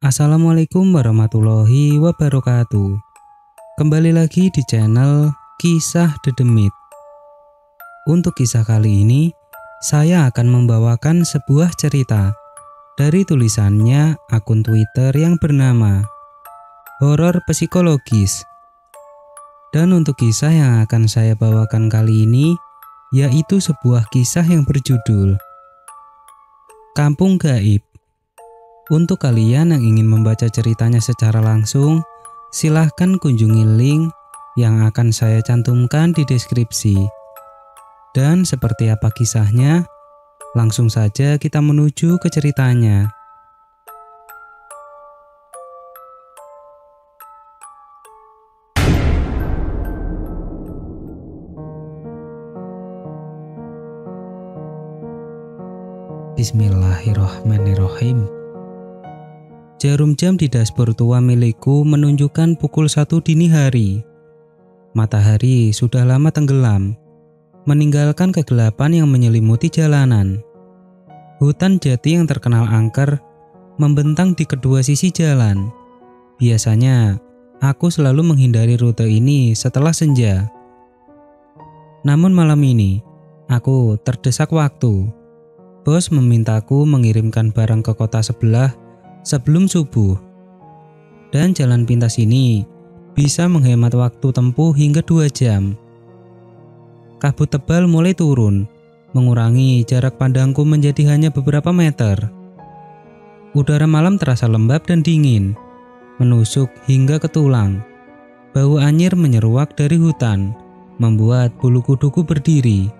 Assalamualaikum warahmatullahi wabarakatuh. Kembali lagi di channel Kisah Dedemit. Untuk kisah kali ini, saya akan membawakan sebuah cerita dari tulisannya akun Twitter yang bernama Horor Psikologis. Dan untuk kisah yang akan saya bawakan kali ini, yaitu sebuah kisah yang berjudul Kampung Gaib. Untuk kalian yang ingin membaca ceritanya secara langsung, silahkan kunjungi link yang akan saya cantumkan di deskripsi. Dan seperti apa kisahnya, langsung saja kita menuju ke ceritanya. Bismillahirrahmanirrahim. Jarum jam di dashboard tua milikku menunjukkan pukul 1 dini hari. Matahari sudah lama tenggelam, meninggalkan kegelapan yang menyelimuti jalanan. Hutan jati yang terkenal angker membentang di kedua sisi jalan. Biasanya, aku selalu menghindari rute ini setelah senja. Namun malam ini, aku terdesak waktu. Bos memintaku mengirimkan barang ke kota sebelah sebelum subuh. Dan jalan pintas ini bisa menghemat waktu tempuh hingga 2 jam. Kabut tebal mulai turun, mengurangi jarak pandangku menjadi hanya beberapa meter. Udara malam terasa lembab dan dingin, menusuk hingga ke tulang. Bau anyir menyeruak dari hutan, membuat bulu kuduku berdiri.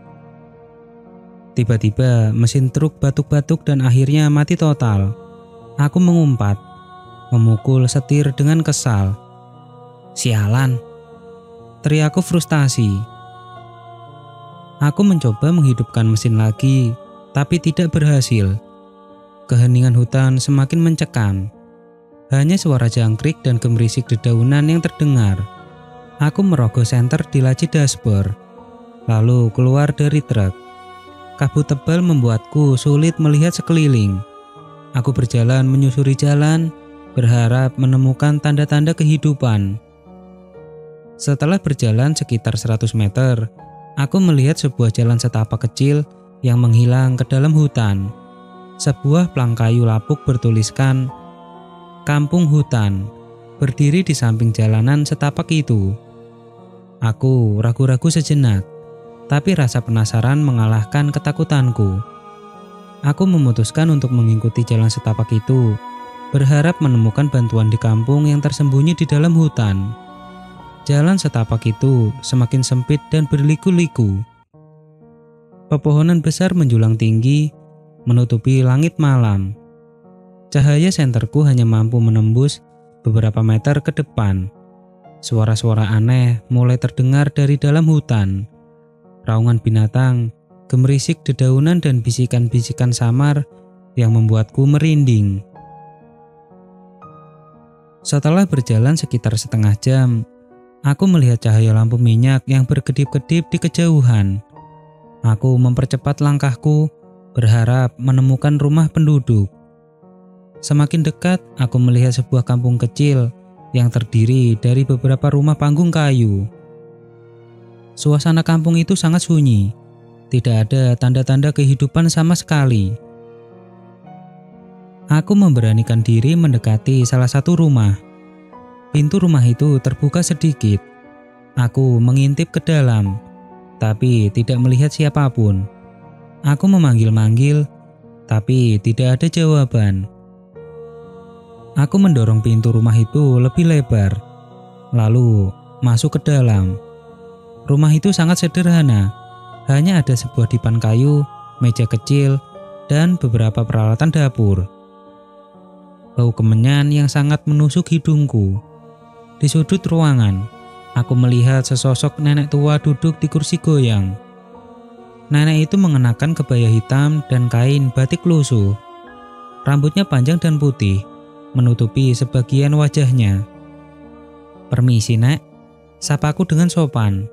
Tiba-tiba mesin truk batuk-batuk dan akhirnya mati total. Aku mengumpat, memukul setir dengan kesal. Sialan, teriakku frustasi. Aku mencoba menghidupkan mesin lagi, tapi tidak berhasil. Keheningan hutan semakin mencekam. Hanya suara jangkrik dan gemerisik dedaunan yang terdengar. Aku merogoh senter di laci dashboard, lalu keluar dari truk. Kabut tebal membuatku sulit melihat sekeliling. Aku berjalan menyusuri jalan, berharap menemukan tanda-tanda kehidupan. Setelah berjalan sekitar 100 meter, aku melihat sebuah jalan setapak kecil yang menghilang ke dalam hutan. Sebuah plang kayu lapuk bertuliskan Kampung Hutan, berdiri di samping jalanan setapak itu. Aku ragu-ragu sejenak, tapi rasa penasaran mengalahkan ketakutanku. Aku memutuskan untuk mengikuti jalan setapak itu, berharap menemukan bantuan di kampung yang tersembunyi di dalam hutan. Jalan setapak itu semakin sempit dan berliku-liku. Pepohonan besar menjulang tinggi, menutupi langit malam. Cahaya senterku hanya mampu menembus beberapa meter ke depan. Suara-suara aneh mulai terdengar dari dalam hutan. Raungan binatang, gemerisik dedaunan dan bisikan-bisikan samar yang membuatku merinding. Setelah berjalan sekitar setengah jam, aku melihat cahaya lampu minyak yang berkedip-kedip di kejauhan. Aku mempercepat langkahku, berharap menemukan rumah penduduk. Semakin dekat, aku melihat sebuah kampung kecil yang terdiri dari beberapa rumah panggung kayu. Suasana kampung itu sangat sunyi, tidak ada tanda-tanda kehidupan sama sekali. Aku memberanikan diri mendekati salah satu rumah. Pintu rumah itu terbuka sedikit. Aku mengintip ke dalam, tapi tidak melihat siapapun. Aku memanggil-manggil, tapi tidak ada jawaban. Aku mendorong pintu rumah itu lebih lebar, lalu masuk ke dalam. Rumah itu sangat sederhana, hanya ada sebuah dipan kayu, meja kecil, dan beberapa peralatan dapur. Bau kemenyan yang sangat menusuk hidungku. Di sudut ruangan, aku melihat sesosok nenek tua duduk di kursi goyang. Nenek itu mengenakan kebaya hitam dan kain batik lusuh. Rambutnya panjang dan putih, menutupi sebagian wajahnya. "Permisi, Nek," sapaku dengan sopan.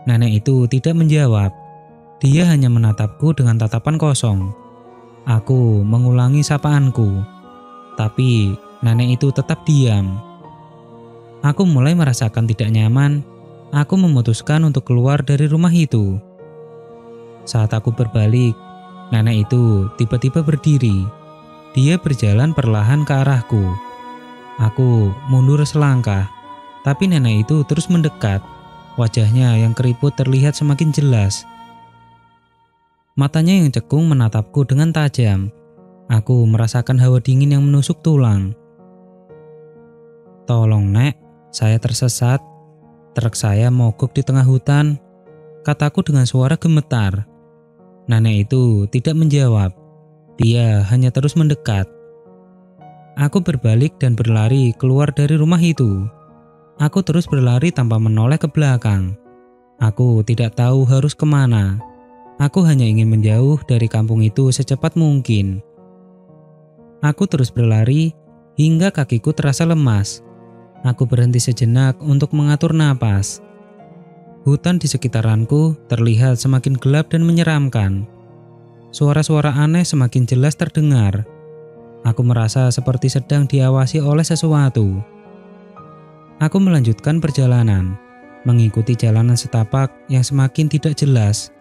Nenek itu tidak menjawab. Dia hanya menatapku dengan tatapan kosong. Aku mengulangi sapaanku, tapi nenek itu tetap diam. Aku mulai merasakan tidak nyaman. Aku memutuskan untuk keluar dari rumah itu. Saat aku berbalik, nenek itu tiba-tiba berdiri. Dia berjalan perlahan ke arahku. Aku mundur selangkah, tapi nenek itu terus mendekat. Wajahnya yang keriput terlihat semakin jelas. Matanya yang cekung menatapku dengan tajam. Aku merasakan hawa dingin yang menusuk tulang. "Tolong, Nek, saya tersesat. Truk saya mogok di tengah hutan," kataku dengan suara gemetar. Nenek itu tidak menjawab. Dia hanya terus mendekat. Aku berbalik dan berlari keluar dari rumah itu. Aku terus berlari tanpa menoleh ke belakang. Aku tidak tahu harus kemana. Aku hanya ingin menjauh dari kampung itu secepat mungkin. Aku terus berlari hingga kakiku terasa lemas. Aku berhenti sejenak untuk mengatur napas. Hutan di sekitaranku terlihat semakin gelap dan menyeramkan. Suara-suara aneh semakin jelas terdengar. Aku merasa seperti sedang diawasi oleh sesuatu. Aku melanjutkan perjalanan, mengikuti jalanan setapak yang semakin tidak jelas.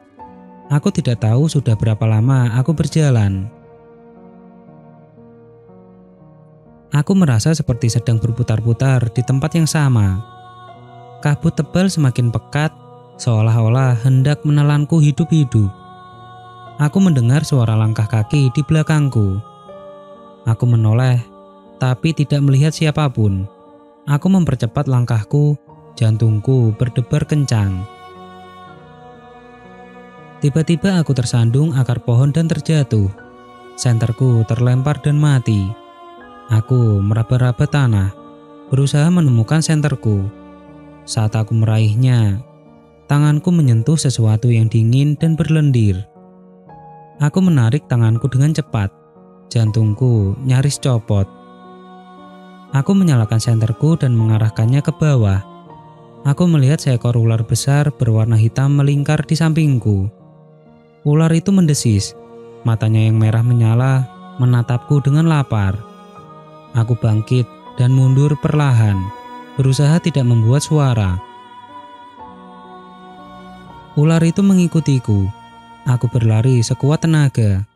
Aku tidak tahu sudah berapa lama aku berjalan. Aku merasa seperti sedang berputar-putar di tempat yang sama. Kabut tebal semakin pekat, seolah-olah hendak menelanku hidup-hidup. Aku mendengar suara langkah kaki di belakangku. Aku menoleh, tapi tidak melihat siapapun. Aku mempercepat langkahku, jantungku berdebar kencang. Tiba-tiba aku tersandung akar pohon dan terjatuh. Senterku terlempar dan mati. Aku meraba-raba tanah, berusaha menemukan senterku. Saat aku meraihnya, tanganku menyentuh sesuatu yang dingin dan berlendir. Aku menarik tanganku dengan cepat. Jantungku nyaris copot. Aku menyalakan senterku dan mengarahkannya ke bawah. Aku melihat seekor ular besar berwarna hitam melingkar di sampingku. Ular itu mendesis. Matanya yang merah menyala menatapku dengan lapar. Aku bangkit dan mundur perlahan, berusaha tidak membuat suara. Ular itu mengikutiku. Aku berlari sekuat tenaga,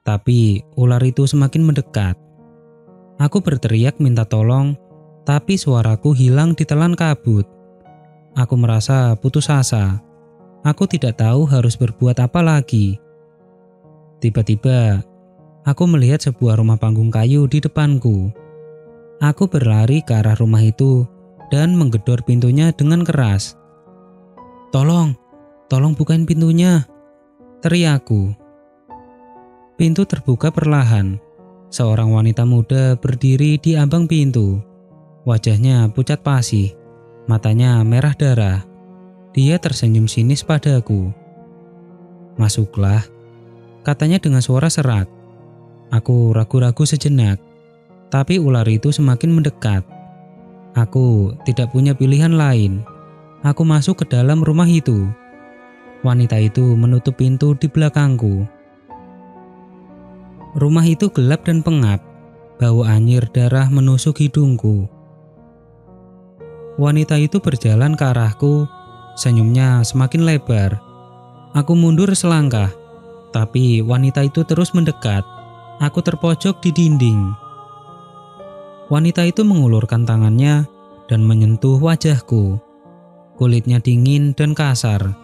tapi ular itu semakin mendekat. Aku berteriak minta tolong, tapi suaraku hilang ditelan kabut. Aku merasa putus asa. Aku tidak tahu harus berbuat apa lagi. Tiba-tiba, aku melihat sebuah rumah panggung kayu di depanku. Aku berlari ke arah rumah itu dan menggedor pintunya dengan keras. Tolong bukain pintunya," teriakku. Pintu terbuka perlahan. Seorang wanita muda berdiri di ambang pintu. Wajahnya pucat pasih, matanya merah darah. Dia tersenyum sinis padaku. "Masuklah," katanya dengan suara serak. Aku ragu-ragu sejenak, tapi ular itu semakin mendekat. Aku tidak punya pilihan lain. Aku masuk ke dalam rumah itu. Wanita itu menutup pintu di belakangku. Rumah itu gelap dan pengap. Bau anyir darah menusuk hidungku. Wanita itu berjalan ke arahku, senyumnya semakin lebar. Aku mundur selangkah, tapi wanita itu terus mendekat. Aku terpojok di dinding. Wanita itu mengulurkan tangannya dan menyentuh wajahku. Kulitnya dingin dan kasar.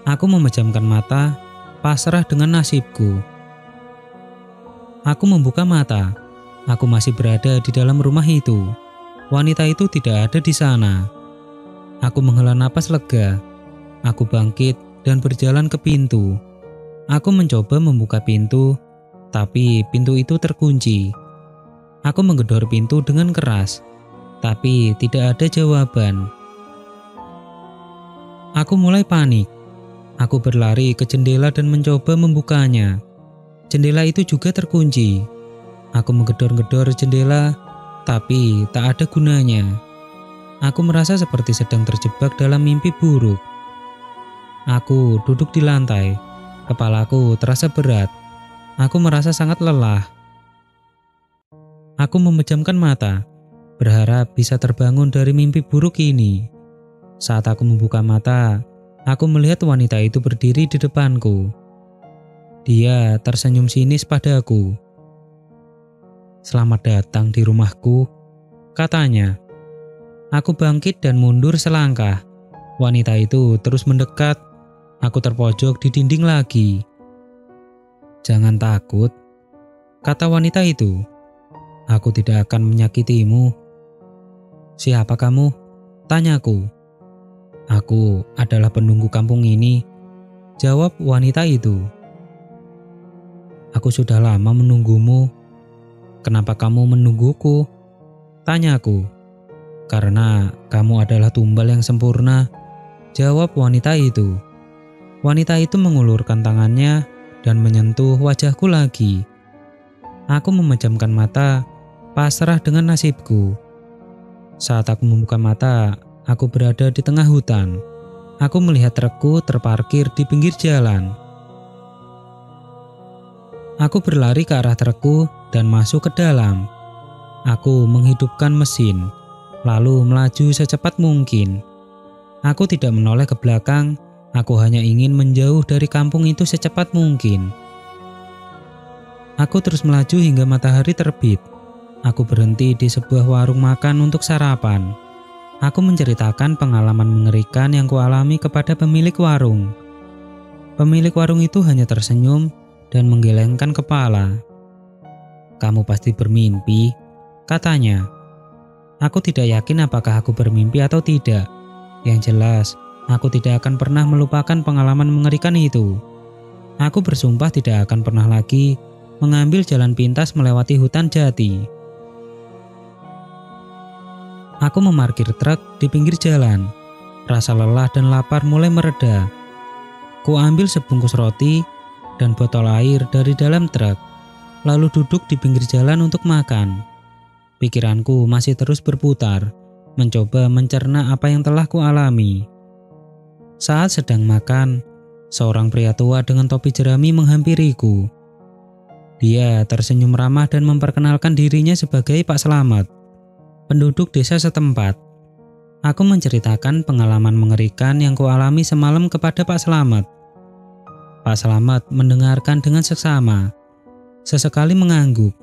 Aku memejamkan mata, pasrah dengan nasibku. Aku membuka mata. Aku masih berada di dalam rumah itu. Wanita itu tidak ada di sana. Aku menghela napas lega. Aku bangkit dan berjalan ke pintu. Aku mencoba membuka pintu, tapi pintu itu terkunci. Aku menggedor pintu dengan keras, tapi tidak ada jawaban. Aku mulai panik. Aku berlari ke jendela dan mencoba membukanya. Jendela itu juga terkunci. Aku menggedor-gedor jendela, tapi tak ada gunanya. Aku merasa seperti sedang terjebak dalam mimpi buruk. Aku duduk di lantai. Kepalaku terasa berat. Aku merasa sangat lelah. Aku memejamkan mata, berharap bisa terbangun dari mimpi buruk ini. Saat aku membuka mata, aku melihat wanita itu berdiri di depanku. Dia tersenyum sinis padaku. "Selamat datang di rumahku," katanya. Aku bangkit dan mundur selangkah. Wanita itu terus mendekat. Aku terpojok di dinding lagi. "Jangan takut," kata wanita itu. "Aku tidak akan menyakitimu." "Siapa kamu?" tanyaku. "Aku adalah penunggu kampung ini," jawab wanita itu. "Aku sudah lama menunggumu." "Kenapa kamu menungguku?" tanyaku. "Karena kamu adalah tumbal yang sempurna," jawab wanita itu. Wanita itu mengulurkan tangannya dan menyentuh wajahku lagi. Aku memejamkan mata, pasrah dengan nasibku. Saat aku membuka mata, aku berada di tengah hutan. Aku melihat trukku terparkir di pinggir jalan. Aku berlari ke arah trukku dan masuk ke dalam. Aku menghidupkan mesin, lalu melaju secepat mungkin. Aku tidak menoleh ke belakang, aku hanya ingin menjauh dari kampung itu secepat mungkin. Aku terus melaju hingga matahari terbit. Aku berhenti di sebuah warung makan untuk sarapan. Aku menceritakan pengalaman mengerikan yang kualami kepada pemilik warung. Pemilik warung itu hanya tersenyum dan menggelengkan kepala. "Kamu pasti bermimpi," katanya. Aku tidak yakin apakah aku bermimpi atau tidak. Yang jelas, aku tidak akan pernah melupakan pengalaman mengerikan itu. Aku bersumpah tidak akan pernah lagi mengambil jalan pintas melewati hutan jati. Aku memarkir truk di pinggir jalan. Rasa lelah dan lapar mulai mereda. Ku ambil sebungkus roti dan botol air dari dalam truk, lalu duduk di pinggir jalan untuk makan. Pikiranku masih terus berputar, mencoba mencerna apa yang telah ku alami. Saat sedang makan, seorang pria tua dengan topi jerami menghampiriku. Dia tersenyum ramah dan memperkenalkan dirinya sebagai Pak Slamet, penduduk desa setempat. Aku menceritakan pengalaman mengerikan yang kualami semalam kepada Pak Slamet. Pak Slamet mendengarkan dengan seksama, sesekali mengangguk.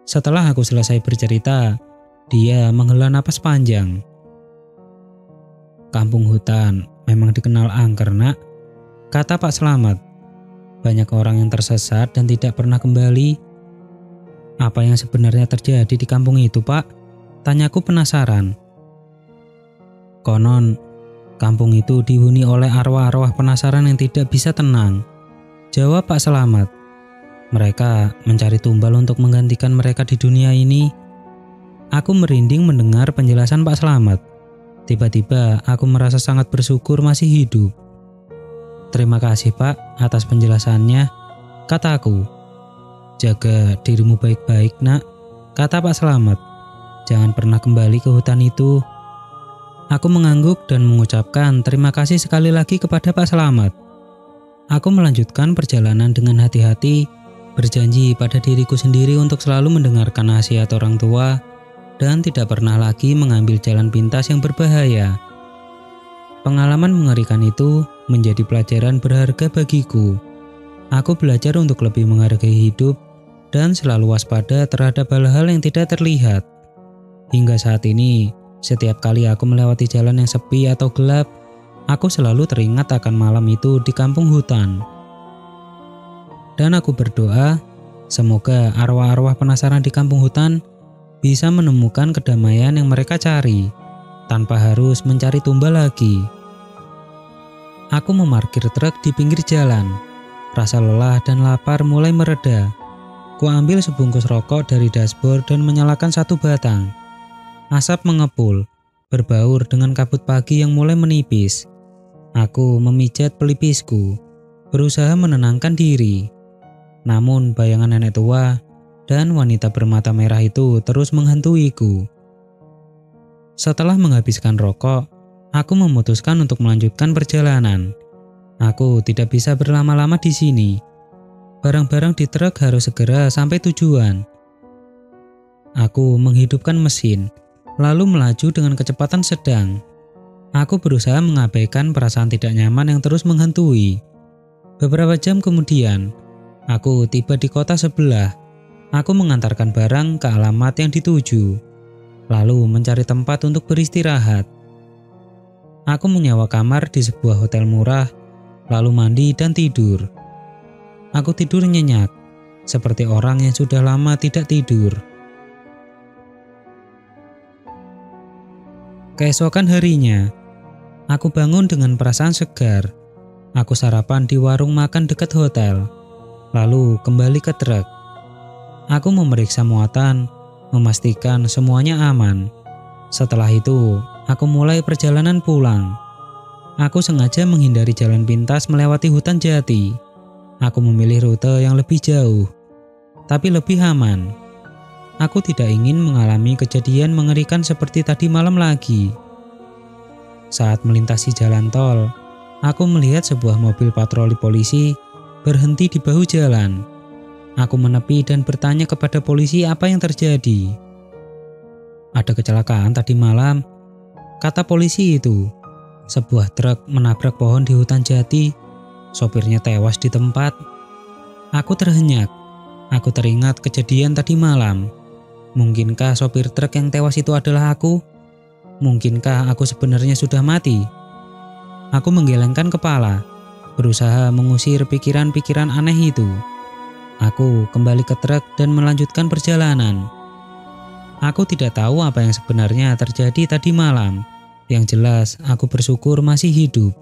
Setelah aku selesai bercerita, dia menghela napas panjang. "Kampung hutan memang dikenal angker, Nak," kata Pak Slamet. "Banyak orang yang tersesat dan tidak pernah kembali." "Apa yang sebenarnya terjadi di kampung itu, Pak?" tanyaku penasaran. "Konon, kampung itu dihuni oleh arwah-arwah penasaran yang tidak bisa tenang," jawab Pak Slamet. "Mereka mencari tumbal untuk menggantikan mereka di dunia ini." Aku merinding mendengar penjelasan Pak Slamet. Tiba-tiba aku merasa sangat bersyukur masih hidup. "Terima kasih, Pak, atas penjelasannya," kataku. "Jaga dirimu baik-baik, Nak," kata Pak Slamet. "Jangan pernah kembali ke hutan itu." Aku mengangguk dan mengucapkan terima kasih sekali lagi kepada Pak Slamet. Aku melanjutkan perjalanan dengan hati-hati, berjanji pada diriku sendiri untuk selalu mendengarkan nasihat orang tua dan tidak pernah lagi mengambil jalan pintas yang berbahaya. Pengalaman mengerikan itu menjadi pelajaran berharga bagiku. Aku belajar untuk lebih menghargai hidup dan selalu waspada terhadap hal-hal yang tidak terlihat. Hingga saat ini, setiap kali aku melewati jalan yang sepi atau gelap, aku selalu teringat akan malam itu di kampung hutan. Dan aku berdoa, semoga arwah-arwah penasaran di kampung hutan bisa menemukan kedamaian yang mereka cari, tanpa harus mencari tumbal lagi. Aku memarkir truk di pinggir jalan. Rasa lelah dan lapar mulai mereda. Ku ambil sebungkus rokok dari dashboard dan menyalakan satu batang. Asap mengepul, berbaur dengan kabut pagi yang mulai menipis. Aku memijat pelipisku, berusaha menenangkan diri. Namun bayangan nenek tua dan wanita bermata merah itu terus menghantuiku. Setelah menghabiskan rokok, aku memutuskan untuk melanjutkan perjalanan. Aku tidak bisa berlama-lama di sini. Barang-barang di truk harus segera sampai tujuan. Aku menghidupkan mesin, lalu melaju dengan kecepatan sedang. Aku berusaha mengabaikan perasaan tidak nyaman yang terus menghantui. Beberapa jam kemudian, aku tiba di kota sebelah. Aku mengantarkan barang ke alamat yang dituju, lalu mencari tempat untuk beristirahat. Aku menyewa kamar di sebuah hotel murah, lalu mandi dan tidur. Aku tidur nyenyak, seperti orang yang sudah lama tidak tidur. Keesokan harinya, aku bangun dengan perasaan segar. Aku sarapan di warung makan dekat hotel, lalu kembali ke truk. Aku memeriksa muatan, memastikan semuanya aman. Setelah itu, aku mulai perjalanan pulang. Aku sengaja menghindari jalan pintas melewati hutan jati. Aku memilih rute yang lebih jauh, tapi lebih aman. Aku tidak ingin mengalami kejadian mengerikan seperti tadi malam lagi. Saat melintasi jalan tol, aku melihat sebuah mobil patroli polisi berhenti di bahu jalan. Aku menepi dan bertanya kepada polisi apa yang terjadi. "Ada kecelakaan tadi malam," kata polisi itu. "Sebuah truk menabrak pohon di hutan jati. Sopirnya tewas di tempat." Aku terhenyak. Aku teringat kejadian tadi malam. Mungkinkah sopir truk yang tewas itu adalah aku? Mungkinkah aku sebenarnya sudah mati? Aku menggelengkan kepala, berusaha mengusir pikiran-pikiran aneh itu. Aku kembali ke truk dan melanjutkan perjalanan. Aku tidak tahu apa yang sebenarnya terjadi tadi malam. Yang jelas, aku bersyukur masih hidup.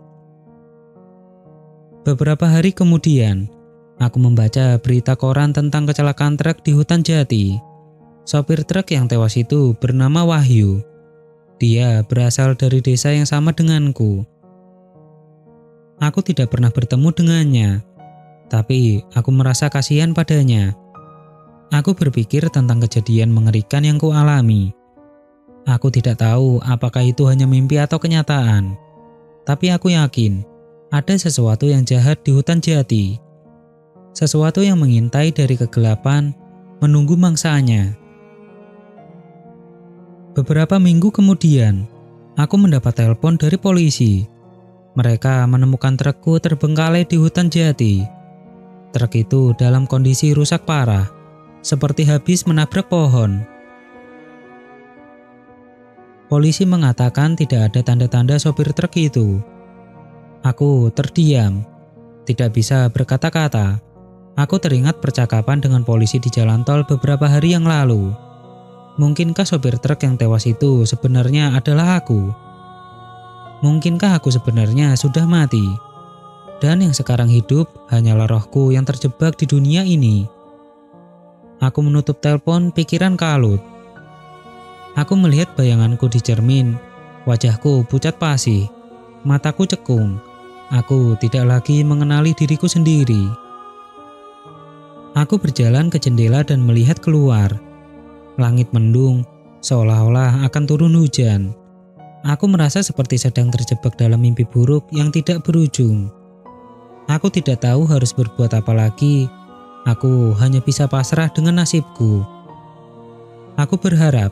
Beberapa hari kemudian, aku membaca berita koran tentang kecelakaan truk di hutan jati. Sopir truk yang tewas itu bernama Wahyu. Dia berasal dari desa yang sama denganku. Aku tidak pernah bertemu dengannya, tapi aku merasa kasihan padanya. Aku berpikir tentang kejadian mengerikan yang kualami. Aku tidak tahu apakah itu hanya mimpi atau kenyataan, tapi aku yakin ada sesuatu yang jahat di hutan jati. Sesuatu yang mengintai dari kegelapan, menunggu mangsanya. Beberapa minggu kemudian, aku mendapat telepon dari polisi. Mereka menemukan trukku terbengkalai di hutan jati. Truk itu dalam kondisi rusak parah, seperti habis menabrak pohon. Polisi mengatakan tidak ada tanda-tanda sopir truk itu. Aku terdiam, tidak bisa berkata-kata. Aku teringat percakapan dengan polisi di jalan tol beberapa hari yang lalu. Mungkinkah sopir truk yang tewas itu sebenarnya adalah aku? Mungkinkah aku sebenarnya sudah mati? Dan yang sekarang hidup hanyalah rohku yang terjebak di dunia ini. Aku menutup telepon, pikiran kalut. Aku melihat bayanganku di cermin. Wajahku pucat pasi, mataku cekung. Aku tidak lagi mengenali diriku sendiri. Aku berjalan ke jendela dan melihat keluar. Langit mendung, seolah-olah akan turun hujan. Aku merasa seperti sedang terjebak dalam mimpi buruk yang tidak berujung. Aku tidak tahu harus berbuat apa lagi. Aku hanya bisa pasrah dengan nasibku. Aku berharap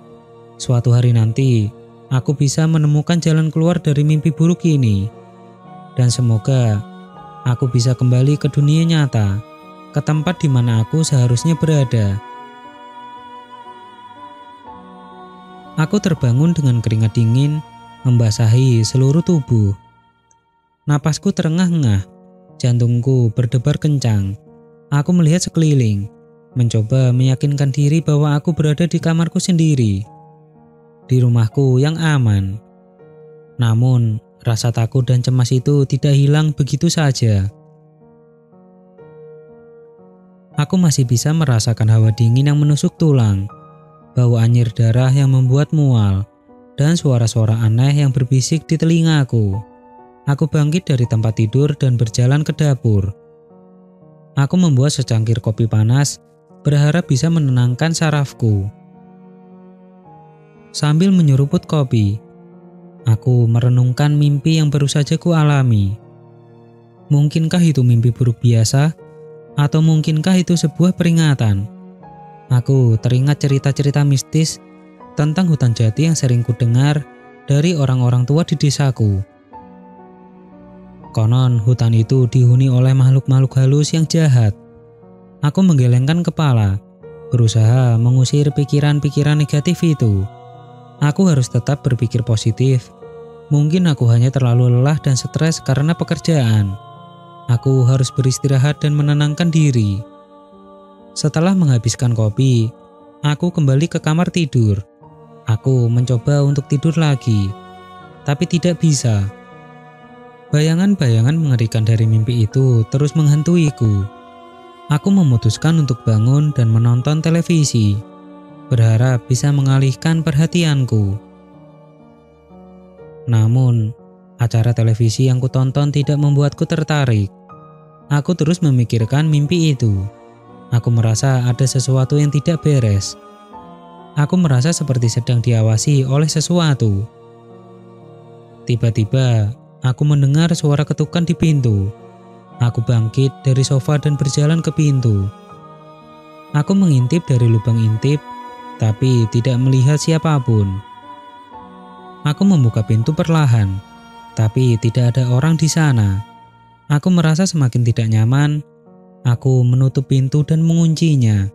suatu hari nanti aku bisa menemukan jalan keluar dari mimpi buruk ini. Dan semoga aku bisa kembali ke dunia nyata, ke tempat di mana aku seharusnya berada. Aku terbangun dengan keringat dingin membasahi seluruh tubuh. Napasku terengah-engah, jantungku berdebar kencang. Aku melihat sekeliling, mencoba meyakinkan diri bahwa aku berada di kamarku sendiri, di rumahku yang aman. Namun, rasa takut dan cemas itu tidak hilang begitu saja. Aku masih bisa merasakan hawa dingin yang menusuk tulang, bau anyir darah yang membuat mual, dan suara-suara aneh yang berbisik di telingaku. Aku bangkit dari tempat tidur dan berjalan ke dapur. Aku membuat secangkir kopi panas, berharap bisa menenangkan sarafku. Sambil menyeruput kopi, aku merenungkan mimpi yang baru saja kualami. Mungkinkah itu mimpi buruk biasa? Atau mungkinkah itu sebuah peringatan? Aku teringat cerita-cerita mistis tentang hutan jati yang sering kudengar dari orang-orang tua di desaku. Konon hutan itu dihuni oleh makhluk-makhluk halus yang jahat. Aku menggelengkan kepala, berusaha mengusir pikiran-pikiran negatif itu. Aku harus tetap berpikir positif. Mungkin aku hanya terlalu lelah dan stres karena pekerjaan. Aku harus beristirahat dan menenangkan diri. Setelah menghabiskan kopi, aku kembali ke kamar tidur. Aku mencoba untuk tidur lagi, tapi tidak bisa. Bayangan-bayangan mengerikan dari mimpi itu terus menghantuiku. Aku memutuskan untuk bangun dan menonton televisi, berharap bisa mengalihkan perhatianku. Namun, acara televisi yang kutonton tidak membuatku tertarik. Aku terus memikirkan mimpi itu. Aku merasa ada sesuatu yang tidak beres. Aku merasa seperti sedang diawasi oleh sesuatu. Tiba-tiba, aku mendengar suara ketukan di pintu. Aku bangkit dari sofa dan berjalan ke pintu. Aku mengintip dari lubang intip, tapi tidak melihat siapapun. Aku membuka pintu perlahan, tapi tidak ada orang di sana. Aku merasa semakin tidak nyaman. Aku menutup pintu dan menguncinya.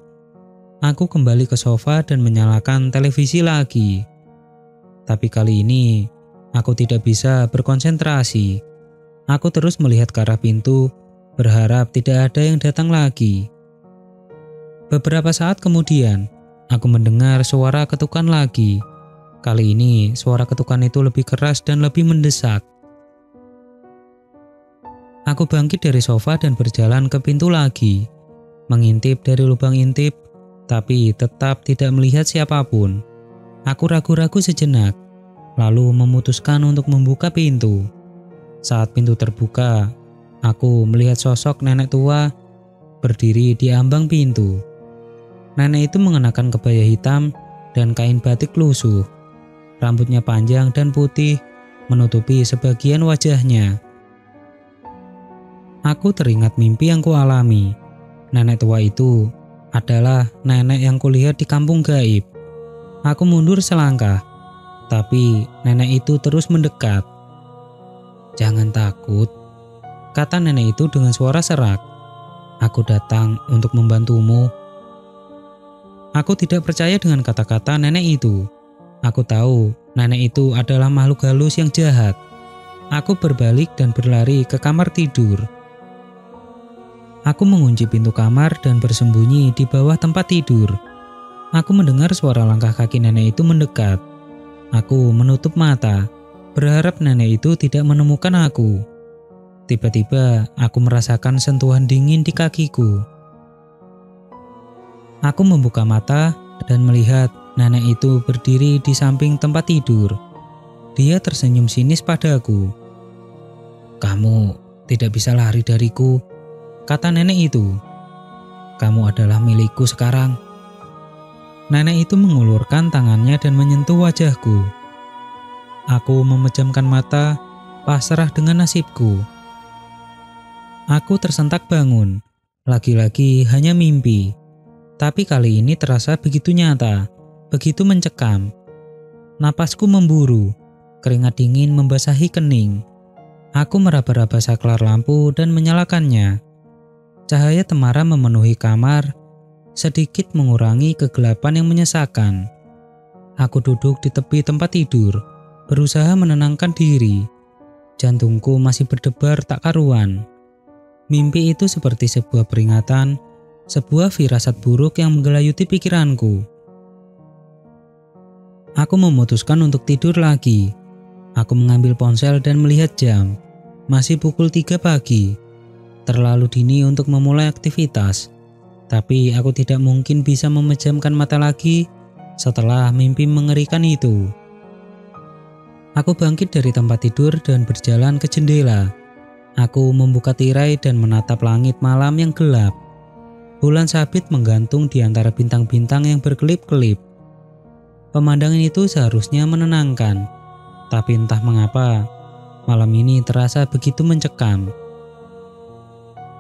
Aku kembali ke sofa dan menyalakan televisi lagi. Tapi kali ini, aku tidak bisa berkonsentrasi. Aku terus melihat ke arah pintu, berharap tidak ada yang datang lagi. Beberapa saat kemudian, aku mendengar suara ketukan lagi. Kali ini, suara ketukan itu lebih keras dan lebih mendesak. Aku bangkit dari sofa dan berjalan ke pintu lagi, mengintip dari lubang intip, tapi tetap tidak melihat siapapun. Aku ragu-ragu sejenak, lalu memutuskan untuk membuka pintu. Saat pintu terbuka, aku melihat sosok nenek tua berdiri di ambang pintu. Nenek itu mengenakan kebaya hitam dan kain batik lusuh. Rambutnya panjang dan putih, menutupi sebagian wajahnya. Aku teringat mimpi yang kualami. Nenek tua itu adalah nenek yang kulihat di kampung gaib. Aku mundur selangkah, tapi nenek itu terus mendekat. "Jangan takut," kata nenek itu dengan suara serak. "Aku datang untuk membantumu." Aku tidak percaya dengan kata-kata nenek itu. Aku tahu nenek itu adalah makhluk halus yang jahat. Aku berbalik dan berlari ke kamar tidur. Aku mengunci pintu kamar dan bersembunyi di bawah tempat tidur. Aku mendengar suara langkah kaki nenek itu mendekat. Aku menutup mata, berharap nenek itu tidak menemukan aku. Tiba-tiba, aku merasakan sentuhan dingin di kakiku. Aku membuka mata dan melihat nenek itu berdiri di samping tempat tidur. Dia tersenyum sinis padaku. "Kamu tidak bisa lari dariku," kata nenek itu. "Kamu adalah milikku sekarang." Nenek itu mengulurkan tangannya dan menyentuh wajahku. Aku memejamkan mata, pasrah dengan nasibku. Aku tersentak bangun. Lagi-lagi hanya mimpi. Tapi kali ini terasa begitu nyata, begitu mencekam. Napasku memburu, keringat dingin membasahi kening. Aku meraba-raba saklar lampu dan menyalakannya. Cahaya temara memenuhi kamar, sedikit mengurangi kegelapan yang menyesakan. Aku duduk di tepi tempat tidur, berusaha menenangkan diri. Jantungku masih berdebar tak karuan. Mimpi itu seperti sebuah peringatan, sebuah firasat buruk yang menggelayuti pikiranku. Aku memutuskan untuk tidur lagi. Aku mengambil ponsel dan melihat jam. Masih pukul 3 pagi. Terlalu dini untuk memulai aktivitas. Tapi aku tidak mungkin bisa memejamkan mata lagi setelah mimpi mengerikan itu. Aku bangkit dari tempat tidur dan berjalan ke jendela. Aku membuka tirai dan menatap langit malam yang gelap. Bulan sabit menggantung di antara bintang-bintang yang berkelip-kelip. Pemandangan itu seharusnya menenangkan, tapi entah mengapa, malam ini terasa begitu mencekam.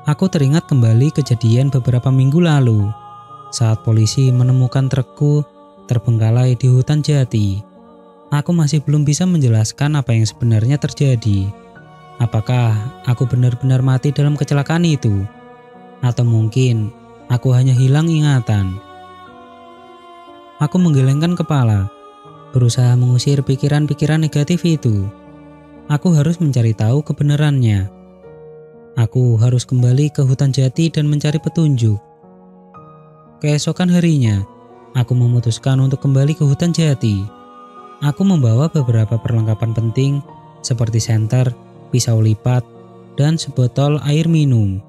Aku teringat kembali kejadian beberapa minggu lalu. saat polisi menemukan trukku terbengkalai di hutan jati. Aku masih belum bisa menjelaskan apa yang sebenarnya terjadi. Apakah aku benar-benar mati dalam kecelakaan itu? Atau mungkin aku hanya hilang ingatan? Aku menggelengkan kepala, berusaha mengusir pikiran-pikiran negatif itu. Aku harus mencari tahu kebenarannya. Aku harus kembali ke hutan jati dan mencari petunjuk. Keesokan harinya, aku memutuskan untuk kembali ke hutan jati. Aku membawa beberapa perlengkapan penting seperti senter, pisau lipat, dan sebotol air minum.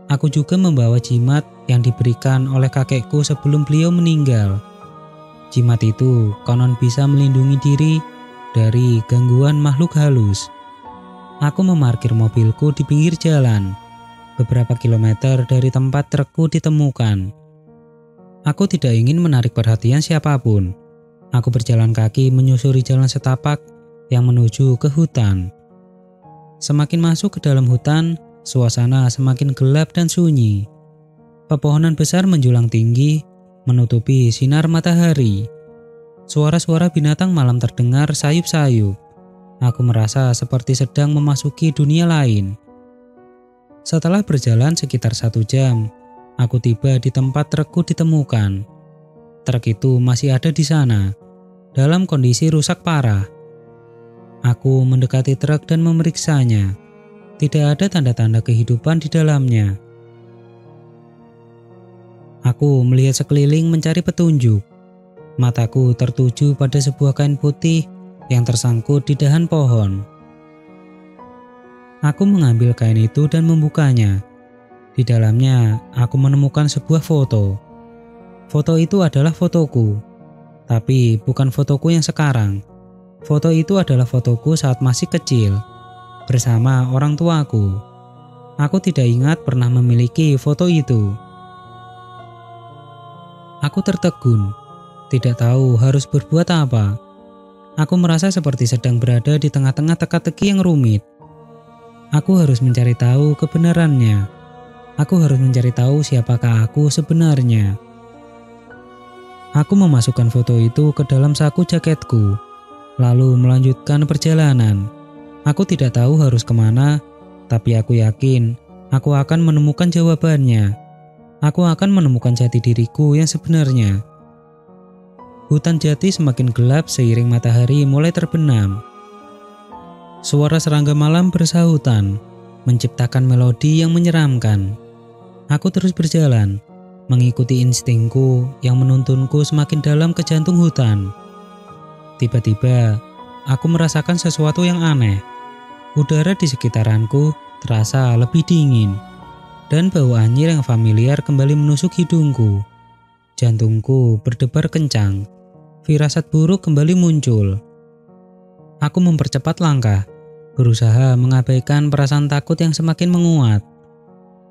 Aku juga membawa jimat yang diberikan oleh kakekku sebelum beliau meninggal. Jimat itu konon bisa melindungi diri dari gangguan makhluk halus. Aku memarkir mobilku di pinggir jalan, beberapa kilometer dari tempat trukku ditemukan. Aku tidak ingin menarik perhatian siapapun. Aku berjalan kaki menyusuri jalan setapak yang menuju ke hutan. Semakin masuk ke dalam hutan, suasana semakin gelap dan sunyi. Pepohonan besar menjulang tinggi, menutupi sinar matahari. Suara-suara binatang malam terdengar sayup-sayup. Aku merasa seperti sedang memasuki dunia lain. Setelah berjalan sekitar 1 jam, aku tiba di tempat trukku ditemukan. Truk itu masih ada di sana, dalam kondisi rusak parah. Aku mendekati truk dan memeriksanya. Tidak ada tanda-tanda kehidupan di dalamnya. Aku melihat sekeliling mencari petunjuk. Mataku tertuju pada sebuah kain putih yang tersangkut di dahan pohon. Aku mengambil kain itu dan membukanya. Di dalamnya, aku menemukan sebuah foto. Foto itu adalah fotoku, tapi bukan fotoku yang sekarang. Foto itu adalah fotoku saat masih kecil, bersama orang tuaku. Aku tidak ingat pernah memiliki foto itu. Aku tertegun, tidak tahu harus berbuat apa. Aku merasa seperti sedang berada di tengah-tengah teka-teki yang rumit. Aku harus mencari tahu kebenarannya. Aku harus mencari tahu siapakah aku sebenarnya. Aku memasukkan foto itu ke dalam saku jaketku, lalu melanjutkan perjalanan. Aku tidak tahu harus kemana, tapi aku yakin aku akan menemukan jawabannya. Aku akan menemukan jati diriku yang sebenarnya. Hutan jati semakin gelap seiring matahari mulai terbenam. Suara serangga malam bersahutan, menciptakan melodi yang menyeramkan. Aku terus berjalan, mengikuti instingku yang menuntunku semakin dalam ke jantung hutan. Tiba-tiba, aku merasakan sesuatu yang aneh. Udara di sekitaranku terasa lebih dingin, dan bau anyir yang familiar kembali menusuk hidungku. Jantungku berdebar kencang. Firasat buruk kembali muncul. Aku mempercepat langkah, berusaha mengabaikan perasaan takut yang semakin menguat.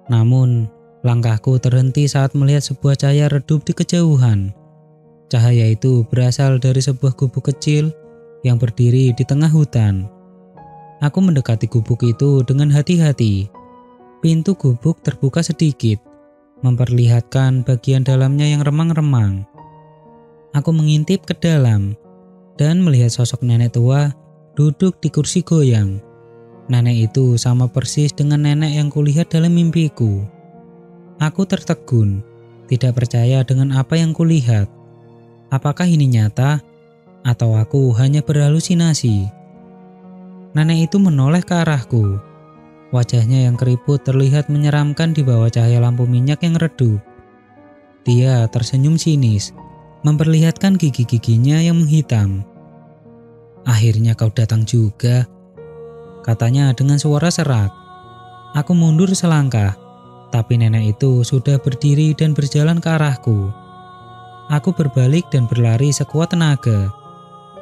Namun, langkahku terhenti saat melihat sebuah cahaya redup di kejauhan. Cahaya itu berasal dari sebuah gubuk kecil yang berdiri di tengah hutan. Aku mendekati gubuk itu dengan hati-hati. Pintu gubuk terbuka sedikit, memperlihatkan bagian dalamnya yang remang-remang. Aku mengintip ke dalam dan melihat sosok nenek tua duduk di kursi goyang. Nenek itu sama persis dengan nenek yang kulihat dalam mimpiku. Aku tertegun, tidak percaya dengan apa yang kulihat. Apakah ini nyata atau aku hanya berhalusinasi? Nenek itu menoleh ke arahku. Wajahnya yang keriput terlihat menyeramkan di bawah cahaya lampu minyak yang redup. Dia tersenyum sinis, memperlihatkan gigi-giginya yang menghitam. "Akhirnya kau datang juga," katanya dengan suara serak. Aku mundur selangkah, tapi nenek itu sudah berdiri dan berjalan ke arahku. Aku berbalik dan berlari sekuat tenaga,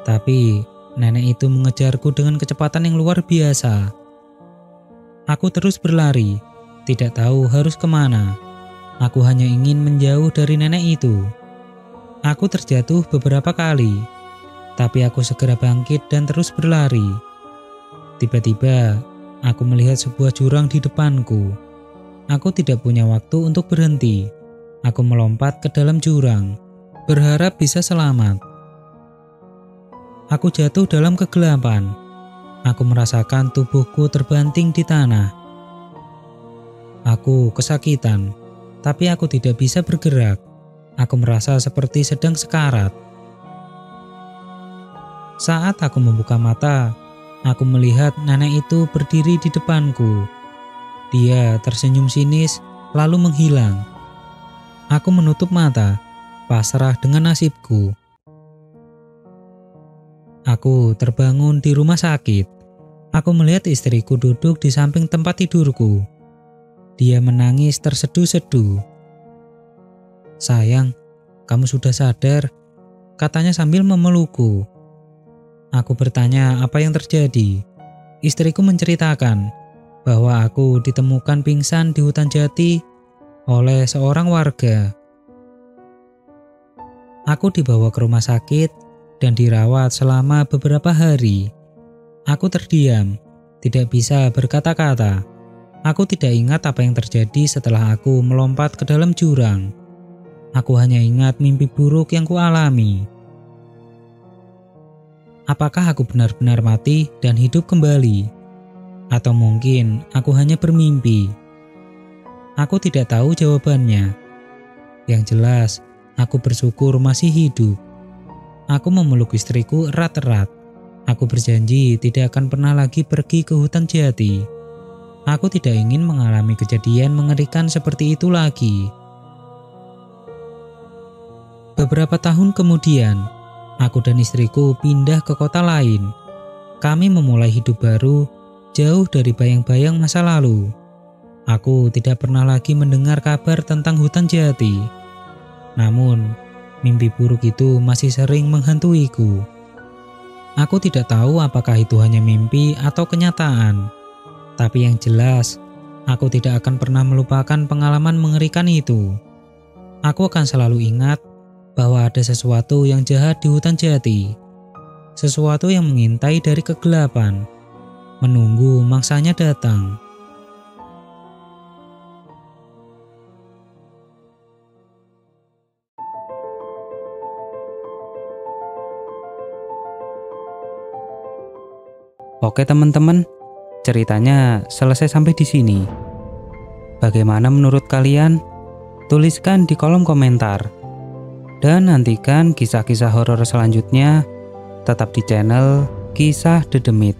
tapi nenek itu mengejarku dengan kecepatan yang luar biasa. Aku terus berlari, tidak tahu harus kemana. Aku hanya ingin menjauh dari nenek itu. Aku terjatuh beberapa kali, tapi aku segera bangkit dan terus berlari. Tiba-tiba, aku melihat sebuah jurang di depanku. Aku tidak punya waktu untuk berhenti. Aku melompat ke dalam jurang, berharap bisa selamat. Aku jatuh dalam kegelapan. Aku merasakan tubuhku terbanting di tanah. Aku kesakitan, tapi aku tidak bisa bergerak. Aku merasa seperti sedang sekarat. Saat aku membuka mata, aku melihat nenek itu berdiri di depanku. Dia tersenyum sinis, lalu menghilang. Aku menutup mata, pasrah dengan nasibku. Aku terbangun di rumah sakit. Aku melihat istriku duduk di samping tempat tidurku. Dia menangis terseduh-seduh. "Sayang, kamu sudah sadar?" katanya sambil memelukku. Aku bertanya apa yang terjadi. Istriku menceritakan bahwa aku ditemukan pingsan di hutan jati oleh seorang warga. Aku dibawa ke rumah sakit dan dirawat selama beberapa hari. Aku terdiam, tidak bisa berkata-kata. Aku tidak ingat apa yang terjadi setelah aku melompat ke dalam jurang. Aku hanya ingat mimpi buruk yang kualami. Apakah aku benar-benar mati dan hidup kembali? Atau mungkin aku hanya bermimpi? Aku tidak tahu jawabannya. Yang jelas, aku bersyukur masih hidup. Aku memeluk istriku erat-erat. Aku berjanji tidak akan pernah lagi pergi ke hutan jati. Aku tidak ingin mengalami kejadian mengerikan seperti itu lagi. Beberapa tahun kemudian, aku dan istriku pindah ke kota lain. Kami memulai hidup baru, jauh dari bayang-bayang masa lalu. Aku tidak pernah lagi mendengar kabar tentang hutan jati. Namun, mimpi buruk itu masih sering menghantuiku. Aku tidak tahu apakah itu hanya mimpi atau kenyataan. Tapi yang jelas, aku tidak akan pernah melupakan pengalaman mengerikan itu. Aku akan selalu ingat bahwa ada sesuatu yang jahat di hutan jati. Sesuatu yang mengintai dari kegelapan, menunggu mangsanya datang. Oke teman-teman, ceritanya selesai sampai di sini. Bagaimana menurut kalian? Tuliskan di kolom komentar. Dan nantikan kisah-kisah horor selanjutnya tetap di channel Kisah The Demit.